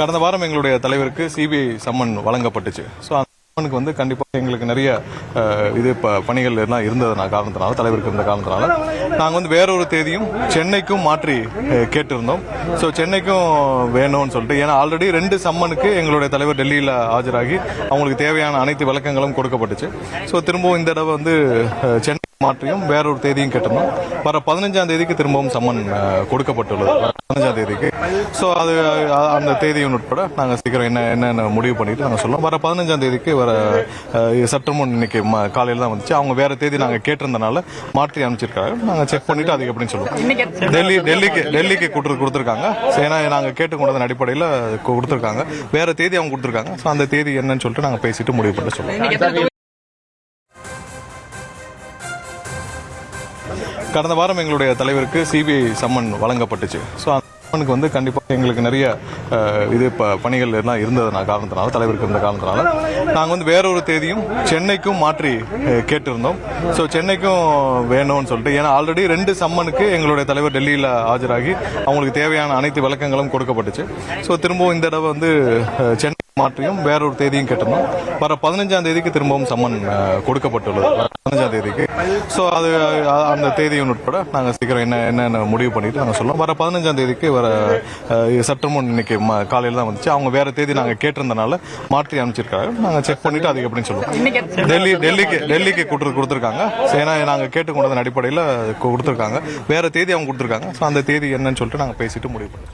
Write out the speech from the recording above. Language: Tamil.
கடந்த வாரம் எங்களுடைய தலைவருக்கு சிபிஐ சம்மன் வழங்கப்பட்டுச்சு. ஸோ அந்த சம்மனுக்கு வந்து கண்டிப்பாக எங்களுக்கு நிறைய பணிகள் எல்லாம் காரணத்தினால தலைவருக்கு இருந்த காரணத்தினால நாங்கள் வந்து வேறொரு தேதியும் சென்னைக்கும் மாற்றி கேட்டிருந்தோம். ஸோ சென்னைக்கும் வேணும்னு சொல்லிட்டு, ஏன்னா ஆல்ரெடி 2 சம்மனுக்கு எங்களுடைய தலைவர் டெல்லியில் ஆஜராகி அவங்களுக்கு தேவையான அனைத்து விளக்கங்களும் கொடுக்கப்பட்டுச்சு. ஸோ திரும்பவும் இந்த தடவை வந்து சென்னை மாற்றியும் வேறொரு தேதியும் கேட்டிருந்தோம். வர 15ஆம் தேதிக்கு திரும்பவும் சம்மன் கொடுக்கப்பட்டுள்ளது, 15ஆம் தேதிக்கு. ஸோ அது அந்த தேதியும் உட்பட நாங்கள் சீக்கிரம் என்னென்ன முடிவு பண்ணிட்டு நாங்கள் சொல்லுவோம். வர 15ஆம் தேதிக்கு வர சற்று முன் இன்னைக்கு காலையில் தான் வந்துச்சு. அவங்க வேற தேதி நாங்கள் கேட்டிருந்தனால மாற்றி அனுப்பிச்சிருக்காங்க. நாங்கள் செக் பண்ணிட்டு அதுக்கு எப்படின்னு சொல்லுவோம். டெல்லிக்கு கொடுத்துருக்காங்க. ஏன்னா நாங்கள் கேட்டுக்கொண்டதன் அடிப்படையில் கொடுத்துருக்காங்க. வேற தேதி அவங்க கொடுத்துருக்காங்க. ஸோ அந்த தேதி என்னன்னு சொல்லிட்டு நாங்கள் பேசிட்டு முடிவு பண்ணி சொல்லுவோம். கடந்த வாரம் எங்களுடைய தலைவருக்கு சிபிஐ சம்மன் வழங்கப்பட்டுச்சு. ஸோ அந்த சம்மனுக்கு வந்து கண்டிப்பாக எங்களுக்கு நிறைய பணிகள் எல்லாம் காரணத்தினால தலைவருக்கு இருந்த காரணத்தினால நாங்கள் வந்து வேறொரு தேதியும் சென்னைக்கும் மாற்றி கேட்டிருந்தோம். ஸோ சென்னைக்கும் வேணும்னு சொல்லிட்டு, ஏன்னா ஆல்ரெடி 2 சம்மனுக்கு எங்களுடைய தலைவர் டெல்லியில் ஆஜராகி அவங்களுக்கு தேவையான அனைத்து விளக்கங்களும் கொடுக்கப்பட்டுச்சு. ஸோ திரும்பவும் இந்த தடவை வந்து சென்னை மாற்றியும் வேறொரு தேதியும் கேட்டிருந்தோம். வர 15ஆம் தேதிக்கு திரும்பவும் சம்மன் கொடுக்கப்பட்டுள்ளது, 15ஆம் தேதிக்கு. ஸோ அது அந்த தேதியும் உட்பட நாங்கள் சீக்கிரம் என்னென்ன முடிவு பண்ணிட்டு நாங்கள் சொல்லுவோம். வர 15ஆம் தேதிக்கு வர சற்று முன் இன்னைக்கு காலையில் தான் வந்துச்சு. அவங்க வேற தேதி நாங்கள் கேட்டிருந்தனால மாற்றி அனுப்பிச்சிருக்காங்க. நாங்கள் செக் பண்ணிட்டு அதுக்கு எப்படின்னு சொல்லுவோம். டெல்லிக்கு கொடுத்துருக்காங்க. ஏன்னா நாங்கள் கேட்டுக்கொண்டதன் அடிப்படையில் கொடுத்துருக்காங்க. வேற தேதி அவங்க கொடுத்துருக்காங்க. ஸோ அந்த தேதி என்னன்னு சொல்லிட்டு நாங்கள் பேசிட்டு முடிவு பண்ணுவோம்.